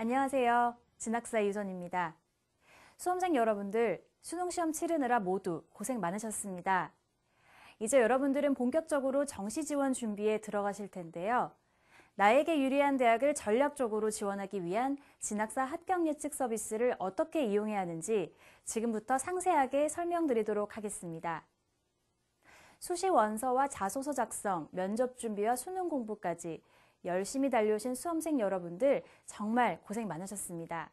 안녕하세요. 진학사 유선입니다. 수험생 여러분들, 수능시험 치르느라 모두 고생 많으셨습니다. 이제 여러분들은 본격적으로 정시 지원 준비에 들어가실 텐데요. 나에게 유리한 대학을 전략적으로 지원하기 위한 진학사 합격 예측 서비스를 어떻게 이용해야 하는지 지금부터 상세하게 설명드리도록 하겠습니다. 수시 원서와 자소서 작성, 면접 준비와 수능 공부까지 열심히 달려오신 수험생 여러분들 정말 고생 많으셨습니다.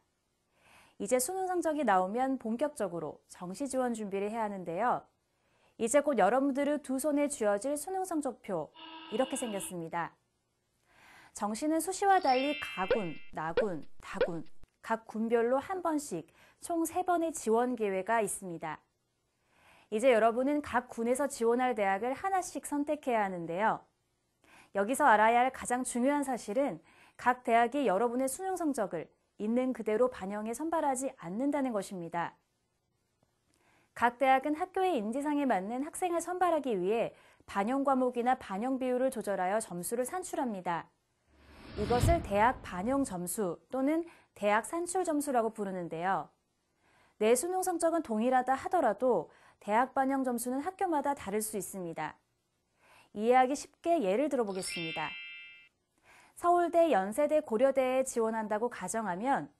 이제 수능 성적이 나오면 본격적으로 정시 지원 준비를 해야 하는데요. 이제 곧 여러분들의 두 손에 쥐어질 수능 성적표 이렇게 생겼습니다. 정시는 수시와 달리 가군, 나군, 다군, 각 군별로 한 번씩 총 3번의 지원 기회가 있습니다. 이제 여러분은 각 군에서 지원할 대학을 하나씩 선택해야 하는데요. 여기서 알아야 할 가장 중요한 사실은 각 대학이 여러분의 수능 성적을 있는 그대로 반영해 선발하지 않는다는 것입니다. 각 대학은 학교의 인지상에 맞는 학생을 선발하기 위해 반영 과목이나 반영 비율을 조절하여 점수를 산출합니다. 이것을 대학 반영 점수 또는 대학 산출 점수라고 부르는데요. 내 수능 성적은 동일하다 하더라도 대학 반영 점수는 학교마다 다를 수 있습니다. 이해하기 쉽게 예를 들어보겠습니다. 서울대, 연세대, 고려대에 지원한다고 가정하면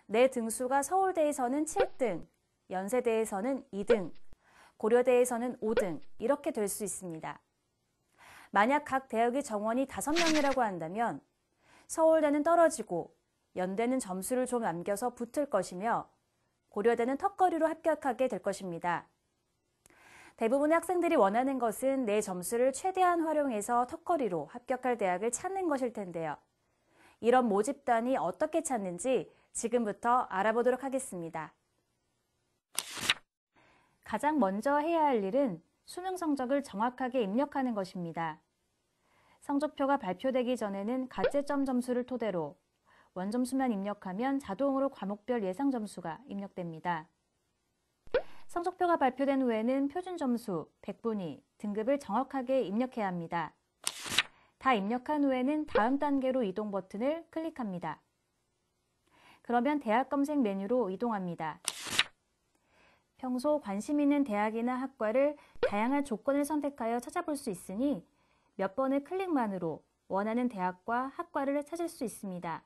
내 등수가 서울대에서는 7등, 연세대에서는 2등, 고려대에서는 5등 이렇게 될 수 있습니다. 만약 각 대학의 정원이 5명이라고 한다면 서울대는 떨어지고 연대는 점수를 좀 남겨서 붙을 것이며 고려대는 턱걸이로 합격하게 될 것입니다. 대부분의 학생들이 원하는 것은 내 점수를 최대한 활용해서 턱걸이로 합격할 대학을 찾는 것일 텐데요. 이런 모집단이 어떻게 찾는지 지금부터 알아보도록 하겠습니다. 가장 먼저 해야 할 일은 수능 성적을 정확하게 입력하는 것입니다. 성적표가 발표되기 전에는 가채점 점수를 토대로 원점수만 입력하면 자동으로 과목별 예상 점수가 입력됩니다. 성적표가 발표된 후에는 표준 점수, 백분위, 등급을 정확하게 입력해야 합니다. 다 입력한 후에는 다음 단계로 이동 버튼을 클릭합니다. 그러면 대학 검색 메뉴로 이동합니다. 평소 관심 있는 대학이나 학과를 다양한 조건을 선택하여 찾아볼 수 있으니 몇 번의 클릭만으로 원하는 대학과 학과를 찾을 수 있습니다.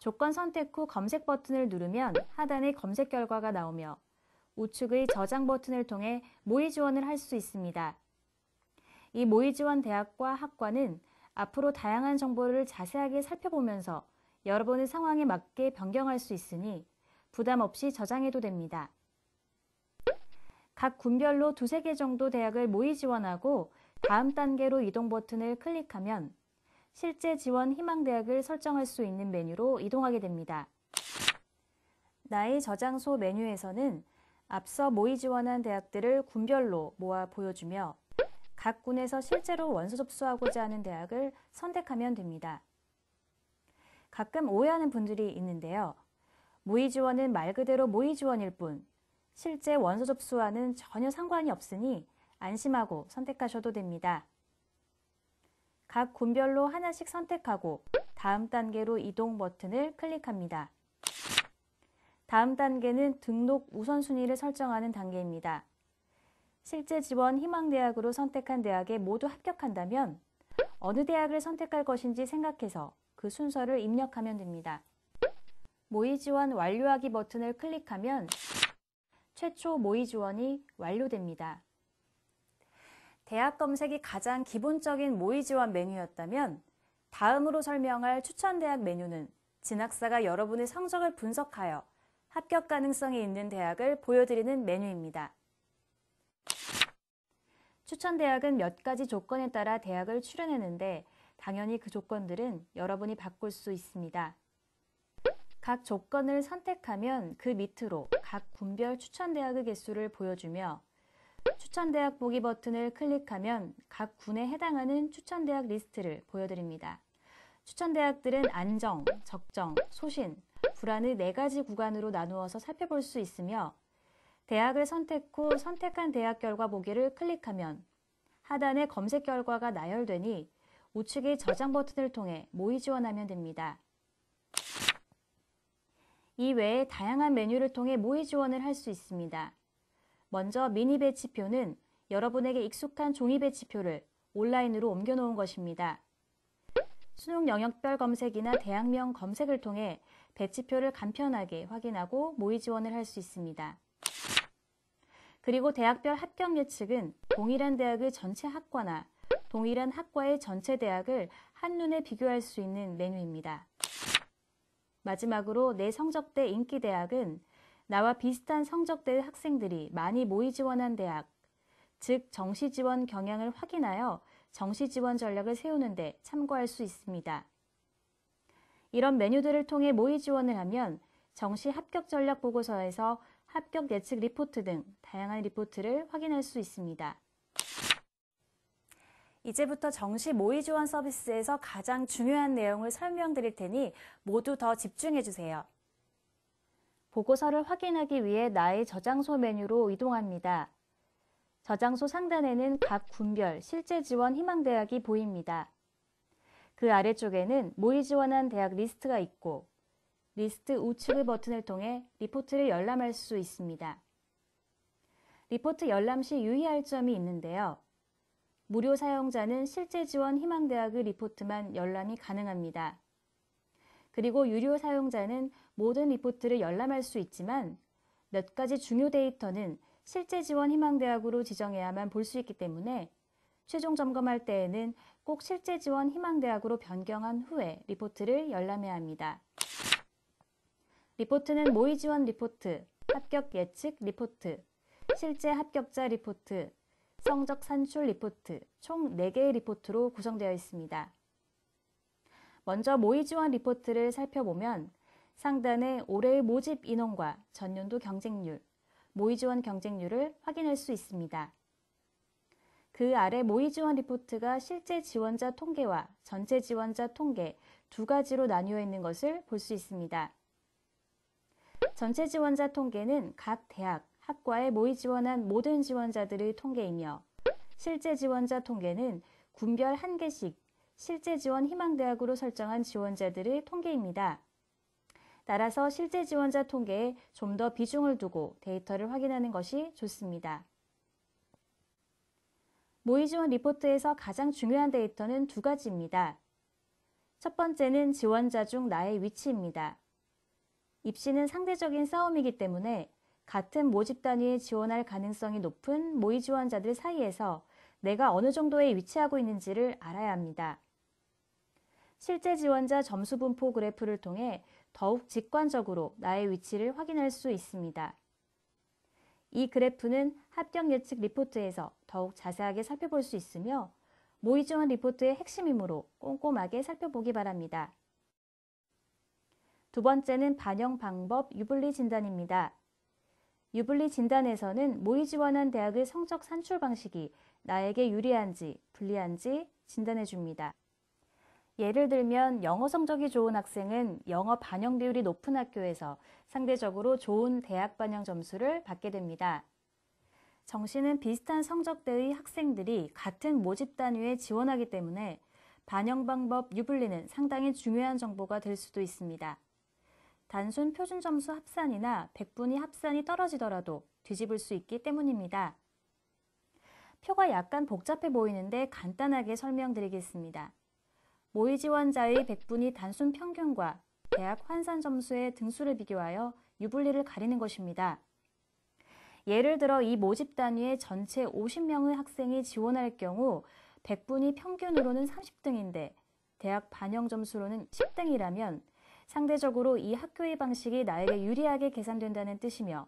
조건 선택 후 검색 버튼을 누르면 하단에 검색 결과가 나오며 우측의 저장 버튼을 통해 모의 지원을 할 수 있습니다. 이 모의 지원 대학과 학과는 앞으로 다양한 정보를 자세하게 살펴보면서 여러분의 상황에 맞게 변경할 수 있으니 부담 없이 저장해도 됩니다. 각 군별로 2-3개 정도 대학을 모의 지원하고 다음 단계로 이동 버튼을 클릭하면 실제 지원 희망 대학을 설정할 수 있는 메뉴로 이동하게 됩니다. 나의 저장소 메뉴에서는 앞서 모의 지원한 대학들을 군별로 모아 보여주며 각 군에서 실제로 원서 접수하고자 하는 대학을 선택하면 됩니다. 가끔 오해하는 분들이 있는데요. 모의 지원은 말 그대로 모의 지원일 뿐 실제 원서 접수와는 전혀 상관이 없으니 안심하고 선택하셔도 됩니다. 각 군별로 하나씩 선택하고 다음 단계로 이동 버튼을 클릭합니다. 다음 단계는 등록 우선순위를 설정하는 단계입니다. 실제 지원 희망대학으로 선택한 대학에 모두 합격한다면 어느 대학을 선택할 것인지 생각해서 그 순서를 입력하면 됩니다. 모의 지원 완료하기 버튼을 클릭하면 최초 모의 지원이 완료됩니다. 대학 검색이 가장 기본적인 모의 지원 메뉴였다면 다음으로 설명할 추천 대학 메뉴는 진학사가 여러분의 성적을 분석하여 합격 가능성이 있는 대학을 보여드리는 메뉴입니다. 추천 대학은 몇 가지 조건에 따라 대학을 추려내는데 당연히 그 조건들은 여러분이 바꿀 수 있습니다. 각 조건을 선택하면 그 밑으로 각 군별 추천 대학의 개수를 보여주며 추천 대학 보기 버튼을 클릭하면 각 군에 해당하는 추천 대학 리스트를 보여드립니다. 추천 대학들은 안정, 적정, 소신, 불안의 4가지 구간으로 나누어서 살펴볼 수 있으며 대학을 선택 후 선택한 대학 결과 보기를 클릭하면 하단에 검색 결과가 나열되니 우측의 저장 버튼을 통해 모의 지원하면 됩니다. 이 외에 다양한 메뉴를 통해 모의 지원을 할 수 있습니다. 먼저 미니 배치표는 여러분에게 익숙한 종이 배치표를 온라인으로 옮겨놓은 것입니다. 수능 영역별 검색이나 대학명 검색을 통해 배치표를 간편하게 확인하고 모의 지원을 할 수 있습니다. 그리고 대학별 합격 예측은 동일한 대학의 전체 학과나 동일한 학과의 전체 대학을 한눈에 비교할 수 있는 메뉴입니다. 마지막으로 내 성적대 인기 대학은 나와 비슷한 성적대의 학생들이 많이 모의 지원한 대학, 즉 정시 지원 경향을 확인하여 정시 지원 전략을 세우는 데 참고할 수 있습니다. 이런 메뉴들을 통해 모의 지원을 하면 정시 합격 전략 보고서에서 합격 예측 리포트 등 다양한 리포트를 확인할 수 있습니다. 이제부터 정시 모의 지원 서비스에서 가장 중요한 내용을 설명드릴 테니 모두 더 집중해 주세요. 보고서를 확인하기 위해 나의 저장소 메뉴로 이동합니다. 저장소 상단에는 각 군별 실제 지원 희망대학이 보입니다. 그 아래쪽에는 모의 지원한 대학 리스트가 있고 리스트 우측의 버튼을 통해 리포트를 열람할 수 있습니다. 리포트 열람 시 유의할 점이 있는데요. 무료 사용자는 실제 지원 희망대학의 리포트만 열람이 가능합니다. 그리고 유료 사용자는 모든 리포트를 열람할 수 있지만 몇 가지 중요 데이터는 실제 지원 희망대학으로 지정해야만 볼 수 있기 때문에 최종 점검할 때에는 꼭 실제 지원 희망대학으로 변경한 후에 리포트를 열람해야 합니다. 리포트는 모의 지원 리포트, 합격 예측 리포트, 실제 합격자 리포트, 성적 산출 리포트, 총 4개의 리포트로 구성되어 있습니다. 먼저 모의 지원 리포트를 살펴보면 상단에 올해의 모집 인원과 전년도 경쟁률, 모의 지원 경쟁률을 확인할 수 있습니다. 그 아래 모의 지원 리포트가 실제 지원자 통계와 전체 지원자 통계 두 가지로 나뉘어 있는 것을 볼 수 있습니다. 전체 지원자 통계는 각 대학, 학과에 모의 지원한 모든 지원자들의 통계이며 실제 지원자 통계는 군별 1개씩 실제 지원 희망대학으로 설정한 지원자들의 통계입니다. 따라서 실제 지원자 통계에 좀 더 비중을 두고 데이터를 확인하는 것이 좋습니다. 모의 지원 리포트에서 가장 중요한 데이터는 두 가지입니다. 첫 번째는 지원자 중 나의 위치입니다. 입시는 상대적인 싸움이기 때문에 같은 모집 단위에 지원할 가능성이 높은 모의 지원자들 사이에서 내가 어느 정도에 위치하고 있는지를 알아야 합니다. 실제 지원자 점수 분포 그래프를 통해 더욱 직관적으로 나의 위치를 확인할 수 있습니다. 이 그래프는 합격 예측 리포트에서 더욱 자세하게 살펴볼 수 있으며 모의 지원 리포트의 핵심이므로 꼼꼼하게 살펴보기 바랍니다. 두 번째는 반영 방법 유불리 진단입니다. 유불리 진단에서는 모의 지원한 대학의 성적 산출 방식이 나에게 유리한지 불리한지 진단해 줍니다. 예를 들면 영어 성적이 좋은 학생은 영어 반영 비율이 높은 학교에서 상대적으로 좋은 대학 반영 점수를 받게 됩니다. 정시는 비슷한 성적대의 학생들이 같은 모집 단위에 지원하기 때문에 반영 방법 유불리는 상당히 중요한 정보가 될 수도 있습니다. 단순 표준 점수 합산이나 백분위 합산이 떨어지더라도 뒤집을 수 있기 때문입니다. 표가 약간 복잡해 보이는데 간단하게 설명드리겠습니다. 모의 지원자의 백분위 단순 평균과 대학 환산 점수의 등수를 비교하여 유불리를 가리는 것입니다. 예를 들어 이 모집 단위에 전체 50명의 학생이 지원할 경우 백분위 평균으로는 30등인데 대학 반영 점수로는 10등이라면 상대적으로 이 학교의 방식이 나에게 유리하게 계산된다는 뜻이며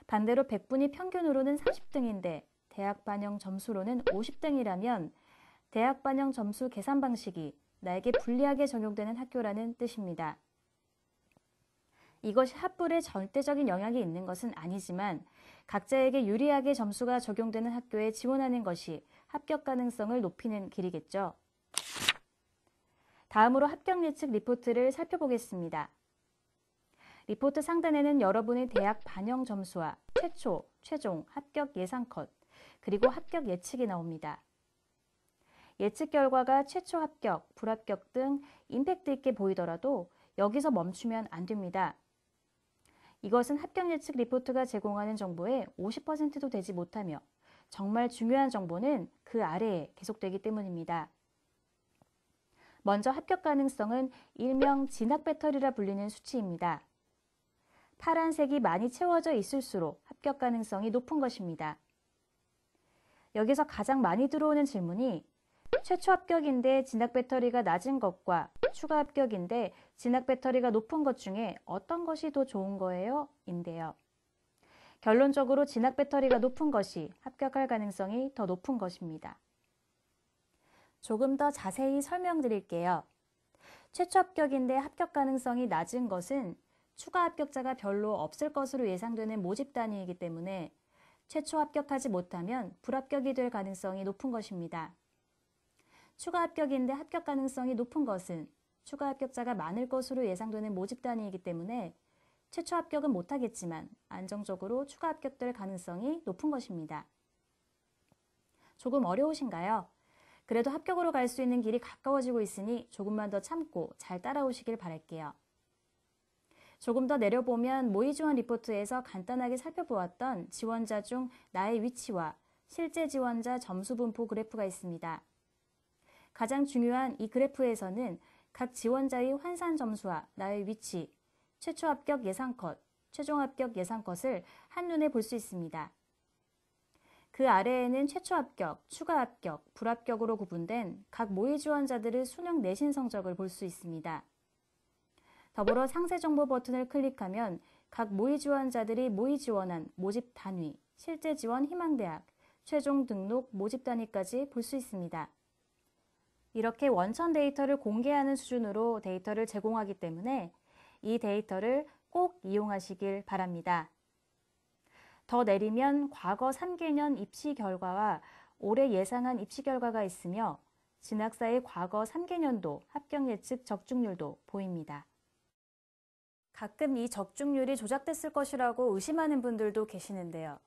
반대로 백분위 평균으로는 30등인데 대학 반영 점수로는 50등이라면 대학 반영 점수 계산 방식이 나에게 불리하게 적용되는 학교라는 뜻입니다. 이것이 합불에 절대적인 영향이 있는 것은 아니지만 각자에게 유리하게 점수가 적용되는 학교에 지원하는 것이 합격 가능성을 높이는 길이겠죠. 다음으로 합격 예측 리포트를 살펴보겠습니다. 리포트 상단에는 여러분의 대학 반영 점수와 최초, 최종, 합격 예상 컷, 그리고 합격 예측이 나옵니다. 예측 결과가 최초 합격, 불합격 등 임팩트 있게 보이더라도 여기서 멈추면 안 됩니다. 이것은 합격 예측 리포트가 제공하는 정보의 50%도 되지 못하며 정말 중요한 정보는 그 아래에 계속되기 때문입니다. 먼저 합격 가능성은 일명 진학 배터리라 불리는 수치입니다. 파란색이 많이 채워져 있을수록 합격 가능성이 높은 것입니다. 여기서 가장 많이 들어오는 질문이 최초 합격인데 진학 배터리가 낮은 것과 추가 합격인데 진학 배터리가 높은 것 중에 어떤 것이 더 좋은 거예요? 인데요. 결론적으로 진학 배터리가 높은 것이 합격할 가능성이 더 높은 것입니다. 조금 더 자세히 설명드릴게요. 최초 합격인데 합격 가능성이 낮은 것은 추가 합격자가 별로 없을 것으로 예상되는 모집 단위이기 때문에 최초 합격하지 못하면 불합격이 될 가능성이 높은 것입니다. 추가 합격인데 합격 가능성이 높은 것은 추가 합격자가 많을 것으로 예상되는 모집 단위이기 때문에 최초 합격은 못하겠지만 안정적으로 추가 합격될 가능성이 높은 것입니다. 조금 어려우신가요? 그래도 합격으로 갈 수 있는 길이 가까워지고 있으니 조금만 더 참고 잘 따라오시길 바랄게요. 조금 더 내려보면 모의 지원 리포트에서 간단하게 살펴보았던 지원자 중 나의 위치와 실제 지원자 점수 분포 그래프가 있습니다. 가장 중요한 이 그래프에서는 각 지원자의 환산 점수와 나의 위치, 최초 합격 예상 컷, 최종 합격 예상 컷을 한눈에 볼 수 있습니다. 그 아래에는 최초 합격, 추가 합격, 불합격으로 구분된 각 모의 지원자들의 수능 내신 성적을 볼 수 있습니다. 더불어 상세 정보 버튼을 클릭하면 각 모의 지원자들이 모의 지원한 모집 단위, 실제 지원 희망대학, 최종 등록 모집 단위까지 볼 수 있습니다. 이렇게 원천 데이터를 공개하는 수준으로 데이터를 제공하기 때문에 이 데이터를 꼭 이용하시길 바랍니다. 더 내리면 과거 3개년 입시 결과와 올해 예상한 입시 결과가 있으며 진학사의 과거 3개년도 합격 예측 적중률도 보입니다. 가끔 이 적중률이 조작됐을 것이라고 의심하는 분들도 계시는데요.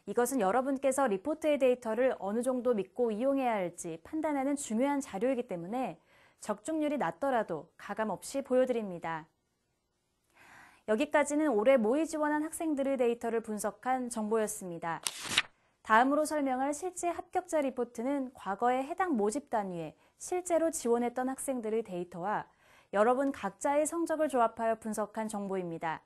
이것은 여러분께서 리포트의 데이터를 어느 정도 믿고 이용해야 할지 판단하는 중요한 자료이기 때문에 적중률이 낮더라도 가감없이 보여드립니다. 여기까지는 올해 모의 지원한 학생들의 데이터를 분석한 정보였습니다. 다음으로 설명할 실제 합격자 리포트는 과거의 해당 모집 단위에 실제로 지원했던 학생들의 데이터와 여러분 각자의 성적을 조합하여 분석한 정보입니다.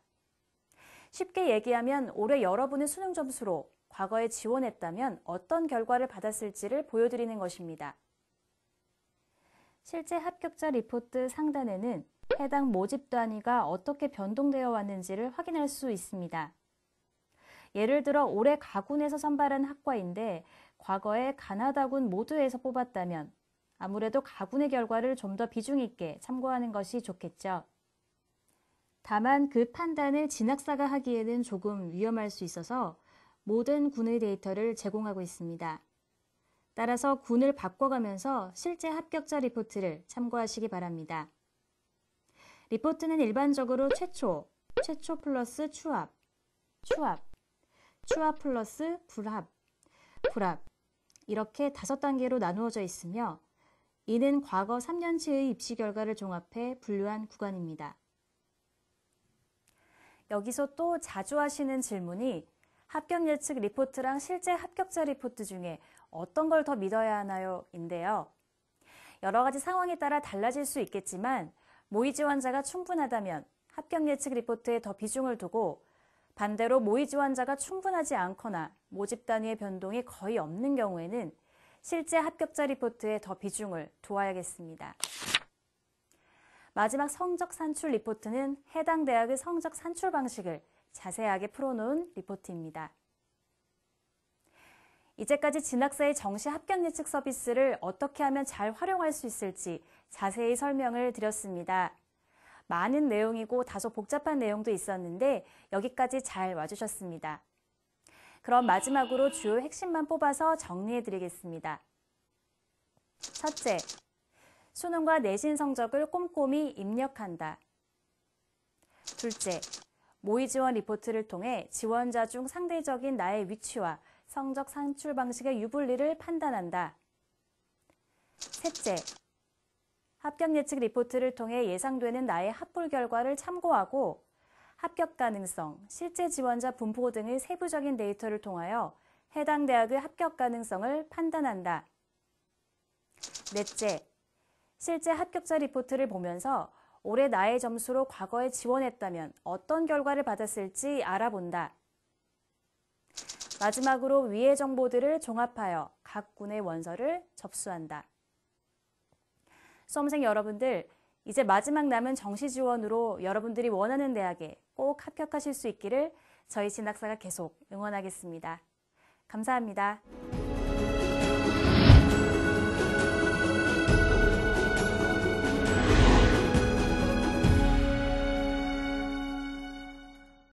쉽게 얘기하면 올해 여러분의 수능 점수로 과거에 지원했다면 어떤 결과를 받았을지를 보여드리는 것입니다. 실제 합격자 리포트 상단에는 해당 모집 단위가 어떻게 변동되어 왔는지를 확인할 수 있습니다. 예를 들어 올해 가군에서 선발한 학과인데 과거에 가나다군 모두에서 뽑았다면 아무래도 가군의 결과를 좀 더 비중 있게 참고하는 것이 좋겠죠. 다만 그 판단을 진학사가 하기에는 조금 위험할 수 있어서 모든 군의 데이터를 제공하고 있습니다. 따라서 군을 바꿔가면서 실제 합격자 리포트를 참고하시기 바랍니다. 리포트는 일반적으로 최초 플러스 추합 플러스 불합 이렇게 5단계로 나누어져 있으며 이는 과거 3년치의 입시 결과를 종합해 분류한 구간입니다. 여기서 또 자주 하시는 질문이 합격 예측 리포트랑 실제 합격자 리포트 중에 어떤 걸 더 믿어야 하나요? 인데요. 여러 가지 상황에 따라 달라질 수 있겠지만 모의 지원자가 충분하다면 합격 예측 리포트에 더 비중을 두고 반대로 모의 지원자가 충분하지 않거나 모집 단위의 변동이 거의 없는 경우에는 실제 합격자 리포트에 더 비중을 두어야겠습니다. 마지막 성적 산출 리포트는 해당 대학의 성적 산출 방식을 자세하게 풀어놓은 리포트입니다. 이제까지 진학사의 정시 합격 예측 서비스를 어떻게 하면 잘 활용할 수 있을지 자세히 설명을 드렸습니다. 많은 내용이고 다소 복잡한 내용도 있었는데 여기까지 잘 와주셨습니다. 그럼 마지막으로 주요 핵심만 뽑아서 정리해 드리겠습니다. 첫째, 수능과 내신 성적을 꼼꼼히 입력한다. 둘째, 모의 지원 리포트를 통해 지원자 중 상대적인 나의 위치와 성적 산출 방식의 유불리를 판단한다. 셋째, 합격 예측 리포트를 통해 예상되는 나의 합불 결과를 참고하고 합격 가능성, 실제 지원자 분포 등의 세부적인 데이터를 통하여 해당 대학의 합격 가능성을 판단한다. 넷째, 실제 합격자 리포트를 보면서 올해 나의 점수로 과거에 지원했다면 어떤 결과를 받았을지 알아본다. 마지막으로 위의 정보들을 종합하여 각 군의 원서를 접수한다. 수험생 여러분들, 이제 마지막 남은 정시 지원으로 여러분들이 원하는 대학에 꼭 합격하실 수 있기를 저희 진학사가 계속 응원하겠습니다. 감사합니다.